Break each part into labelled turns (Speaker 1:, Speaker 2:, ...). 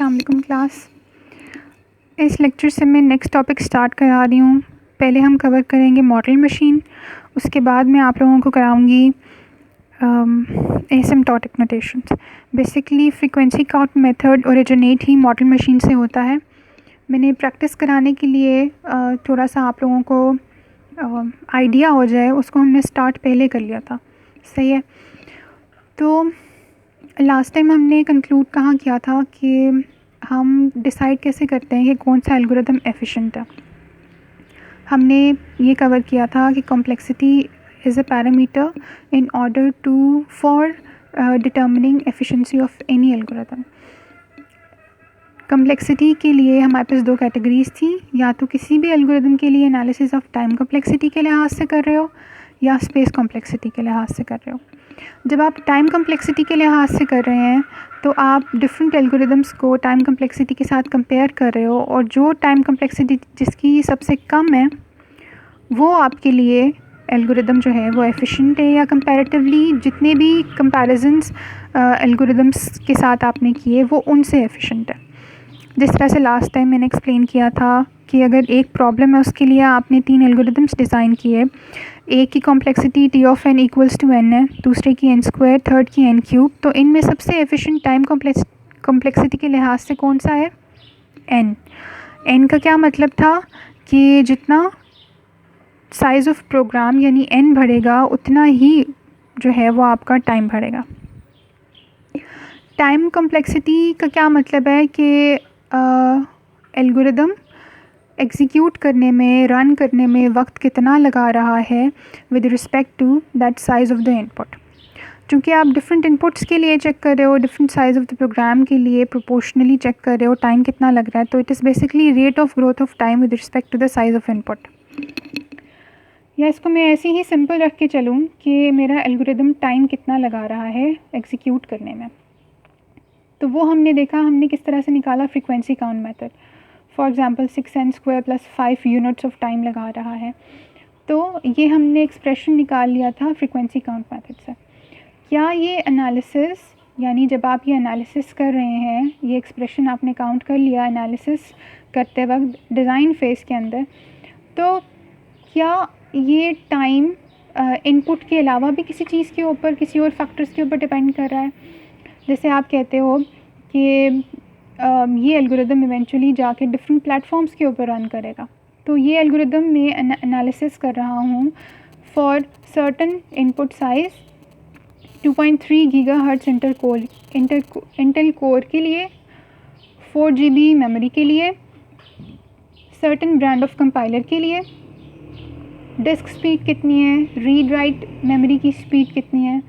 Speaker 1: अस्सलाम वालेकुम क्लास। इस लेक्चर से मैं नेक्स्ट टॉपिक स्टार्ट करा रही हूँ। पहले हम कवर करेंगे मॉडल मशीन, उसके बाद मैं आप लोगों को कराऊंगी asymptotic notations. Basically frequency count method originate ही मॉडल मशीन से होता है। मैंने प्रैक्टिस कराने के लिए थोड़ा सा आप लोगों को आइडिया हो जाए, उसको हमने स्टार्ट पहले कर लिया था, सही है। तो लास्ट टाइम हमने कंक्लूड कहाँ किया था कि हम डिसाइड कैसे करते हैं कि कौन सा एल्गोरिदम एफिशिएंट है। हमने ये कवर किया था कि complexity is a parameter in order to for determining efficiency of any algorithm. Complexity के लिए हमारे पास दो कैटेगरीज थी, या तो किसी भी एल्गोरिदम के लिए एनालिसिस ऑफ टाइम कॉम्प्लेक्सिटी के लिहाज से कर रहे हो या स्पेस कॉम्प्लेक्सिटी के लिहाज से कर रहे हो। जब आप टाइम कॉम्प्लेक्सिटी के लिहाज से कर रहे हैं तो आप डिफरेंट एल्गोरिदम्स को टाइम कॉम्प्लेक्सिटी के साथ कंपेयर कर रहे हो, और जो टाइम कॉम्प्लेक्सिटी जिसकी सबसे कम है वो आपके लिए एल्गोरिदम जो है वो एफिशिएंट है, या कंपैरेटिवली जितने भी कंपैरिजंस एल्गोरिदम्स के साथ आपने किए वो उनसे एफिशिएंट है। जिस तरह से लास्ट टाइम मैंने एक्सप्लेन किया था कि अगर एक प्रॉब्लम है उसके लिए आपने 3 एल्गोरिदम्स डिज़ाइन किए, एक की complexity T of N equals to N है, दूसरे की एन स्क्वायर, थर्ड की एन क्यूब, तो इनमें सबसे एफिशिएंट टाइम कॉम्प्लेक्सिटी के लिहाज से कौन सा है? एन। एन का क्या मतलब था कि जितना साइज़ ऑफ प्रोग्राम यानी एन बढ़ेगा उतना ही जो है वो आपका टाइम बढ़ेगा। टाइम कॉम्प्लेक्सिटी का क्या मतलब है कि एल्गोरिदम एग्जीक्यूट करने में, रन करने में वक्त कितना लगा रहा है with respect to that size of the input. चूँकि आप डिफरेंट इनपुट्स के लिए चेक कर रहे हो, different size of the program के लिए प्रोपोर्शनली चेक कर रहे हो टाइम कितना लग रहा है, तो it is basically rate of growth of time with respect to the size of input. या इसको मैं ऐसे ही सिंपल रख के चलूँ कि मेरा एल्गोरिदम टाइम कितना लगा रहा है एग्जीक्यूट करने में, तो वो हमने देखा, हमने किस तरह से निकाला frequency count method. For example 6n square plus 5 units of time लगा रहा है, तो ये हमने एक्सप्रेशन निकाल लिया था फ्रीक्वेंसी काउंट मेथड से। क्या ये एनालिसिस, यानी जब आप ये एनालिसिस कर रहे हैं, ये एक्सप्रेशन आपने काउंट कर लिया एनालिसिस करते वक्त डिज़ाइन फेज़ के अंदर, तो क्या ये टाइम इनपुट के अलावा भी किसी चीज़ के ऊपर, किसी और फैक्टर्स के ऊपर डिपेंड कर रहा है? जैसे आप कहते हो कि ये एल्गोरिदम इवेंचुअली जाके डिफरेंट प्लेटफॉर्म्स के ऊपर रन करेगा, तो ये एल्गोरिदम में एनालिसिस कर रहा हूँ for certain input size 2.3 gigahertz Intel core के लिए, 4 GB मेमोरी के लिए, सर्टन ब्रांड ऑफ कंपाइलर के लिए, डिस्क स्पीड कितनी है, रीड राइट मेमोरी की स्पीड कितनी है।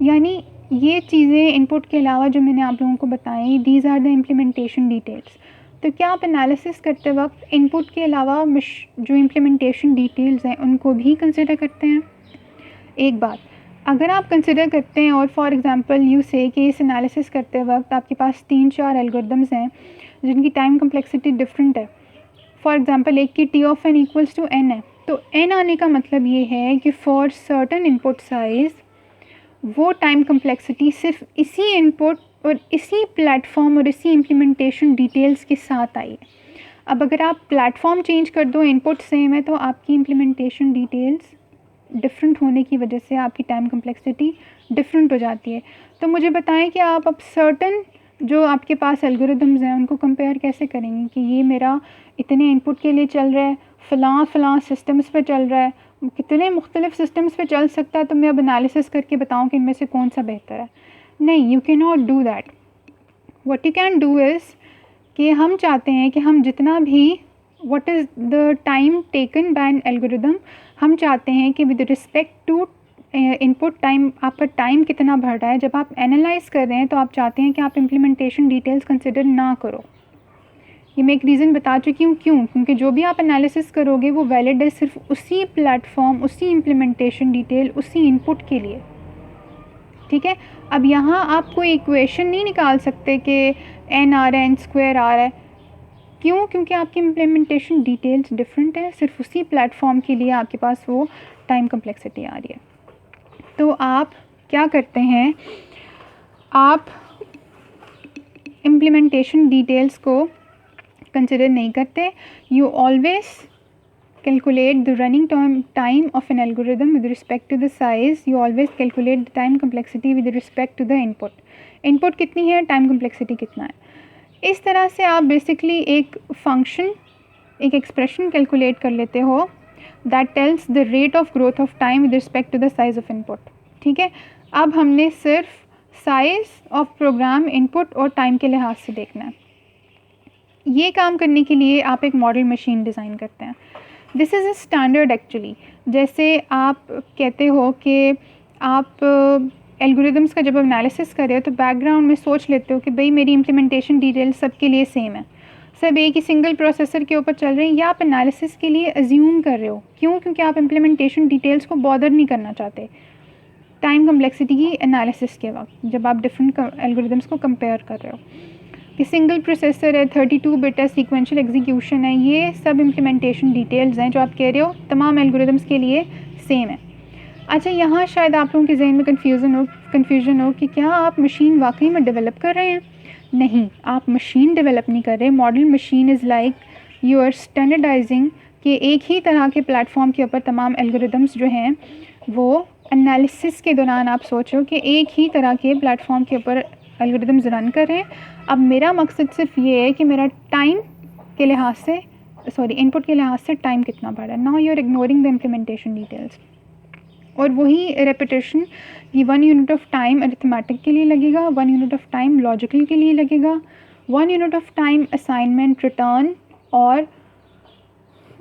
Speaker 1: यानी ये चीज़ें इनपुट के अलावा जो मैंने आप लोगों को बताई, these are the implementation details. तो क्या आप एनालिसिस करते वक्त इनपुट के अलावा जो इम्प्लीमेंटेशन डिटेल्स हैं उनको भी कंसिडर करते हैं? एक बात अगर आप कंसिडर करते हैं, और फॉर एग्जांपल यू से कि इस एनालिसिस करते वक्त आपके पास 3-4 एल्गोरिदम्स हैं जिनकी टाइम कॉम्प्लेक्सिटी डिफरेंट है। फॉर एग्जांपल एक की T of N equals to N है, तो एन आने का मतलब ये है कि फॉर सर्टन इनपुट साइज़ वो टाइम कॉम्प्लेक्सिटी सिर्फ इसी इनपुट और इसी प्लेटफॉर्म और इसी इम्प्लीमेंटेशन डिटेल्स के साथ आई है। अब अगर आप प्लेटफॉर्म चेंज कर दो, इनपुट सेम है, तो आपकी इम्प्लीमेंटेशन डिटेल्स डिफरेंट होने की वजह से आपकी टाइम कॉम्प्लेक्सिटी डिफरेंट हो जाती है। तो मुझे बताएं कि आप अब सर्टन जो आपके पास एल्गोरिदम्स हैं उनको कंपेयर कैसे करेंगे कि ये मेरा इतने इनपुट के लिए चल रहा है, फ़लाँ सिस्टम्स पे चल रहा है, कितने मुख्तलिफ सिस्टम्स पे चल सकता है, तो मैं अब एनालिसिस करके बताऊं कि इनमें से कौन सा बेहतर है? नहीं, you can not do that. What you can do is कि हम चाहते हैं कि हम जितना भी what is the time taken by an algorithm, हम चाहते हैं कि with respect to input time आपका टाइम कितना बढ़ रहा है। जब आप एनालाइज कर रहे हैं तो आप चाहते हैं कि आप इम्प्लीमेंटेशन डिटेल्स कंसिडर ना करो। ये मैं एक रीज़न बता चुकी हूँ क्यों, क्योंकि जो भी आप एनालिसिस करोगे वो वैलिड है सिर्फ उसी प्लेटफॉर्म, उसी इम्प्लीमेंटेशन डिटेल, उसी इनपुट के लिए, ठीक है। अब यहाँ आप कोई इक्वेशन नहीं निकाल सकते कि एन आ रहा है, एन स्क्वायर आ रहा है। क्यों? क्योंकि आपकी इम्प्लीमेंटेशन डिटेल्स डिफरेंट है, सिर्फ उसी प्लेटफॉर्म के लिए आपके पास वो टाइम कॉम्प्लेक्सिटी आ रही है। तो आप क्या करते हैं, आप इम्प्लीमेंटेशन डिटेल्स को कंसिडर नहीं करते. You always calculate the running time of an algorithm with respect to the size. You always calculate the time complexity with respect to the input. Input कितनी है, time complexity कितना है. इस तरह से आप बेसिकली एक फंक्शन, एक एक्सप्रेशन कैलकुलेट कर लेते हो that tells the rate of growth of time with respect to the size of input. ठीक है, अब हमने सिर्फ साइज़ ऑफ प्रोग्राम इनपुट और टाइम के लिहाज से देखना है. ये काम करने के लिए आप एक मॉडल मशीन डिज़ाइन करते हैं. This is a standard actually. जैसे आप कहते हो कि आप एल्गोरिदम्स का जब एनालिसिस कर रहे हो तो बैकग्राउंड में सोच लेते हो कि भाई मेरी इम्प्लीमेंटेशन डिटेल सबके लिए सेम है, सब एक ही सिंगल प्रोसेसर के ऊपर चल रहे हैं. या आप एनालिसिस के लिए अज्यूम कर रहे हो. क्यों? क्योंकि आप इम्प्लीमेंटेशन डिटेल्स को बॉदर नहीं करना चाहते टाइम कम्प्लेक्सिटी की एनालिसिस के वक्त, जब आप डिफरेंट एल्गोरिदम्स को कंपेयर कर रहे हो कि सिंगल प्रोसेसर है, 32 बिट है, सीक्वेंशियल एग्जीक्यूशन है. ये सब इम्प्लीमेंटेशन डिटेल्स हैं जो आप कह रहे हो तमाम एल्गोरिदम्स के लिए सेम है. अच्छा, यहाँ शायद आप लोगों के जहन में कन्फ्यूज़न हो कि क्या आप मशीन वाकई में डेवलप कर रहे हैं. नहीं, आप मशीन डेवलप नहीं कर रहे. Model machine is like you are standardizing कि एक ही तरह के प्लेटफॉर्म के ऊपर तमाम एल्गोरिदम्स जो हैं वो एनालिसिस के दौरान आप सोचो कि एक ही तरह के प्लेटफॉर्म के ऊपर एल्गोरिदम्स रन कर रहे हैं. अब मेरा मकसद सिर्फ ये है कि मेरा टाइम के लिहाज से इनपुट के लिहाज से टाइम कितना बढ़ा है. Now you are ignoring the implementation details. और वही रेपिटेशन, ये 1 यूनिट ऑफ टाइम अरिथमेटिक के लिए लगेगा, 1 यूनिट ऑफ टाइम लॉजिकल के लिए लगेगा, 1 unit of time assignment, return और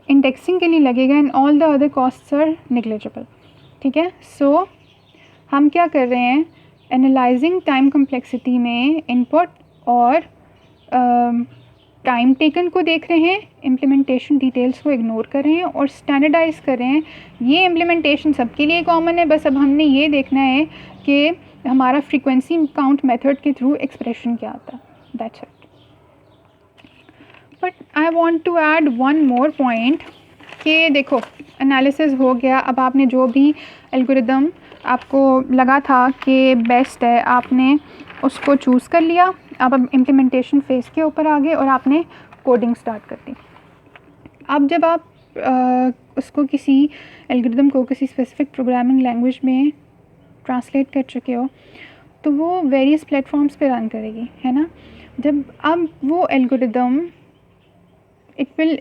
Speaker 1: इंडेक्सिंग के लिए लगेगा. And all the other costs are negligible. ठीक है, सो हम क्या कर रहे हैं, एनालाइजिंग टाइम कम्प्लेक्सिटी में इनपुट और टाइम टेकन को देख रहे हैं, इम्प्लीमेंटेशन डिटेल्स को इग्नोर कर रहे हैं और स्टैंडर्डाइज कर रहे हैं. ये इम्प्लीमेंटेशन सबके लिए कॉमन है, बस अब हमने ये देखना है कि हमारा फ्रीक्वेंसी काउंट मेथड के थ्रू एक्सप्रेशन क्या आता है. That's it. But I want to add one more point कि देखो एनालिसिस हो गया. अब आपने जो भी एल्गोरिदम आपको लगा था कि बेस्ट है, आपने उसको चूज़ कर लिया. अब इम्प्लीमेंटेशन फेज़ के ऊपर आ गए और आपने कोडिंग स्टार्ट कर दी. अब जब आप उसको किसी एल्गोरिदम को किसी स्पेसिफिक प्रोग्रामिंग लैंग्वेज में ट्रांसलेट कर चुके हो तो वो वेरियस प्लेटफॉर्म्स पे रन करेगी, है ना. जब अब वो algorithm it will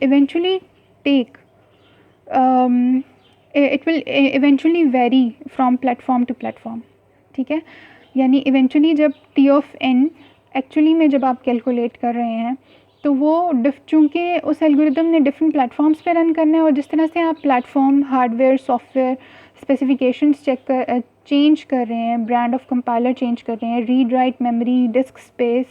Speaker 1: eventually vary from platform to platform. ठीक है, यानी इवेंचुअली जब टी ऑफ एन एक्चुअली में जब आप कैलकुलेट कर रहे हैं तो वो चूँकि उस एल्गोरिदम ने डिफरेंट प्लेटफॉर्म्स पे रन करना है और जिस तरह से आप platform, hardware, software specifications change कर रहे हैं, ब्रांड ऑफ कंपाइलर चेंज कर रहे हैं, read write memory, disk space,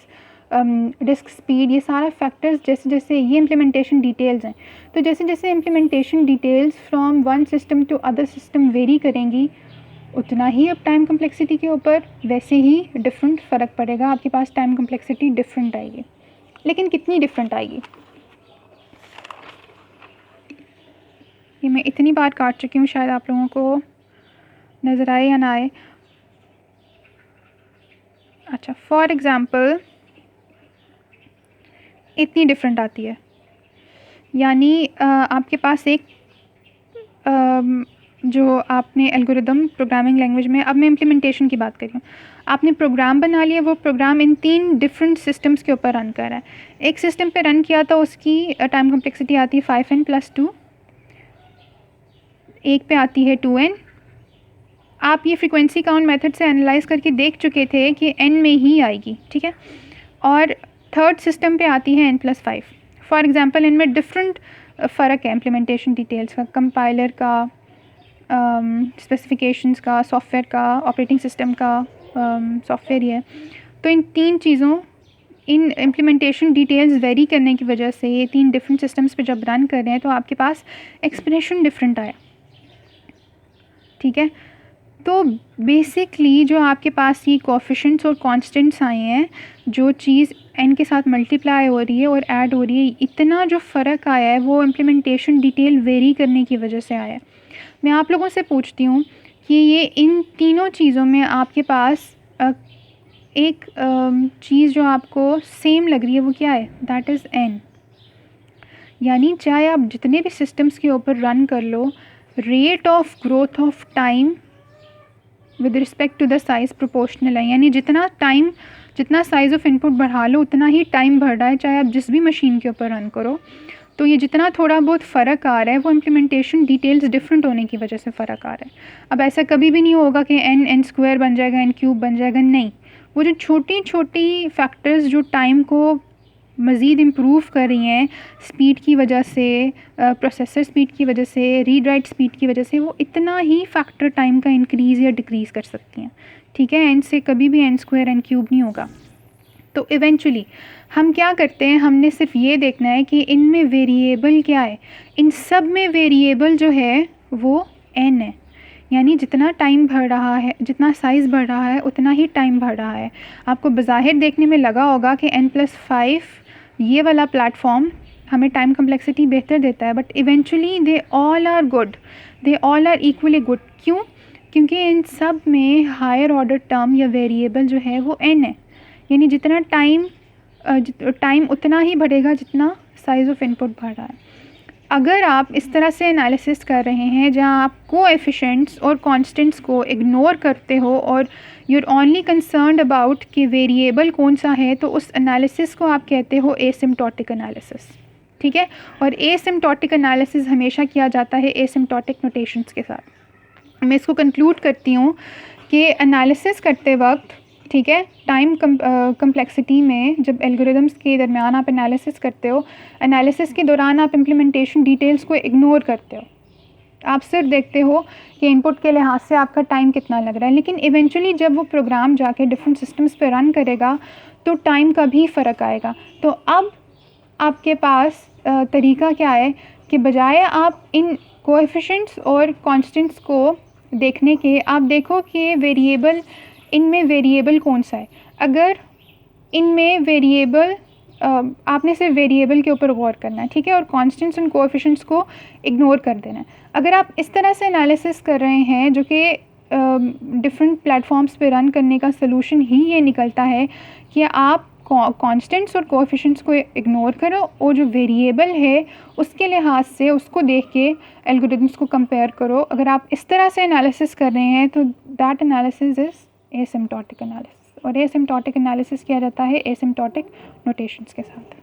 Speaker 1: disk speed, ये सारा फैक्टर्स जैसे जैसे ये इम्प्लीमेंटेशन डिटेल्स हैं. तो जैसे जैसे implementation details from one system to other system vary करेंगी उतना ही अब टाइम कम्प्लेक्सिटी के ऊपर वैसे ही डिफरेंट फ़र्क पड़ेगा. आपके पास टाइम कम्प्लेक्सिटी डिफरेंट आएगी, लेकिन कितनी डिफरेंट आएगी ये मैं इतनी बार काट चुकी हूँ, शायद आप लोगों को नज़र आए या ना आए. अच्छा, फॉर एग्ज़ाम्पल इतनी डिफरेंट आती है. यानी आपके पास एक जो आपने एल्गोरिदम प्रोग्रामिंग लैंग्वेज में, अब मैं इम्प्लीमेंटेशन की बात कर रही हूँ, आपने प्रोग्राम बना लिया. वो प्रोग्राम इन 3 डिफरेंट सिस्टम्स के ऊपर रन कर रहा है. एक सिस्टम पे रन किया तो उसकी टाइम कम्प्लेक्सिटी आती है 5n+2, एक पे आती है 2n. आप ये फ्रीक्वेंसी काउंट मेथड से एनालाइज करके देख चुके थे कि n में ही आएगी. ठीक है, और थर्ड सिस्टम पे आती है n+5. फॉर एग्ज़ाम्पल इनमें डिफरेंट फ़र्क है इम्प्लीमेंटेशन डिटेल्स का, कंपाइलर का, स्पेसिफिकेशंस का, सॉफ्टवेयर का, ऑपरेटिंग सिस्टम का, सॉफ्टवेयर ही है. तो इन 3 चीज़ों, इन इम्प्लीमेंटेशन डिटेल्स वेरी करने की वजह से ये 3 डिफरेंट सिस्टम्स पे जब रन कर रहे हैं तो आपके पास एक्सप्रेशन डिफरेंट आया. ठीक है, तो बेसिकली जो आपके पास ये कोएफिशिएंट्स और कांस्टेंट्स आए हैं, जो चीज़ n के साथ मल्टीप्लाई हो रही है और ऐड हो रही है, इतना जो फ़र्क आया है वो इम्प्लीमेंटेशन डिटेल वेरी करने की वजह से आया है. मैं आप लोगों से पूछती हूँ कि ये इन तीनों चीज़ों में आपके पास एक चीज़ जो आपको सेम लग रही है वो क्या है, दैट इज़ n। यानी चाहे आप जितने भी सिस्टम्स के ऊपर रन कर लो, rate of growth of time with respect to the size proportional है। यानी जितना साइज़ ऑफ इनपुट बढ़ा लो उतना ही टाइम बढ़ रहा है, चाहे आप जिस भी मशीन के ऊपर रन करो। तो ये जितना थोड़ा बहुत फ़र्क आ रहा है वो इम्प्लीमेंटेशन डिटेल्स डिफरेंट होने की वजह से फ़र्क आ रहा है। अब ऐसा कभी भी नहीं होगा कि n स्क्वायर बन जाएगा, n क्यूब बन जाएगा, नहीं। वो जो छोटी छोटी फैक्टर्स जो टाइम को मज़ीद इम्प्रूव कर रही हैं स्पीड की वजह से, प्रोसेसर स्पीड की वजह से, रीड राइट स्पीड की वजह से, वो इतना ही फैक्टर टाइम का इंक्रीज़ या डिक्रीज़ कर सकती हैं। ठीक है, n से कभी भी n स्क्वायर n क्यूब नहीं होगा। तो इवेंचुअली हम क्या करते हैं, हमने सिर्फ ये देखना है कि इनमें वेरिएबल क्या है। इन सब में वेरिएबल जो है वो n है। यानी जितना टाइम बढ़ रहा है, जितना साइज़ बढ़ रहा है, उतना ही टाइम बढ़ रहा है। आपको बज़ाहिर देखने में लगा होगा कि n+5 ये वाला प्लेटफॉर्म हमें टाइम कम्प्लेक्सिटी बेहतर देता है, but eventually they all are good, they all are equally good. क्यों? क्योंकि इन सब में हायर ऑर्डर टर्म या वेरिएबल जो है वो n है। यानी जितना टाइम उतना ही बढ़ेगा जितना साइज़ ऑफ इनपुट बढ़ रहा है। अगर आप इस तरह से एनालिसिस कर रहे हैं जहां आप कोएफिशिएंट्स और कांस्टेंट्स को इग्नोर करते हो और यूर ओनली कंसर्न्ड अबाउट कि वेरिएबल कौन सा है, तो उस एनालिसिस को आप कहते हो एसिम्प्टोटिक एनालिसिस। ठीक है, और एसिम्प्टोटिक एनालिसिस हमेशा किया जाता है एसिम्प्टोटिक नोटेशंस के साथ। मैं इसको कंक्लूड करती हूँ कि एनालिसिस करते वक्त, ठीक है, टाइम कम्प्लेक्सिटी में जब एल्गोरिदम्स के दरमियान आप एनालिसिस करते हो, एनालिसिस के दौरान आप इम्प्लीमेंटेशन डिटेल्स को इग्नोर करते हो। आप सिर्फ देखते हो कि इनपुट के लिहाज से आपका टाइम कितना लग रहा है, लेकिन इवेंचुअली जब वो प्रोग्राम जाके डिफरेंट सिस्टम्स पे रन करेगा तो टाइम का भी फ़र्क आएगा। तो अब आपके पास तरीका क्या है कि बजाय आप इन कोएफिशिएंट्स और कांस्टेंट्स को देखने के, आप देखो कि इनमें वेरिएबल कौन सा है। अगर इनमें वेरिएबल, आपने सिर्फ वेरिएबल के ऊपर गौर करना है, ठीक है, और कांस्टेंट्स और कोएफिशिएंट्स को इग्नोर कर देना है। अगर आप इस तरह से एनालिसिस कर रहे हैं जो कि डिफरेंट प्लेटफॉर्म्स पे रन करने का सलूशन ही ये निकलता है कि आप कांस्टेंट्स और कोएफिशिएंट्स को इग्नोर करो और जो वेरिएबल है उसके लिहाज से उसको देख के एल्गोरिदम्स को कंपेयर करो। अगर आप इस तरह से एनालिसिस कर रहे हैं तो that analysis is asymptotic analysis, और एसिम्प्टोटिक एनालिसिस किया जाता है एसिम्प्टोटिक नोटेशंस के साथ।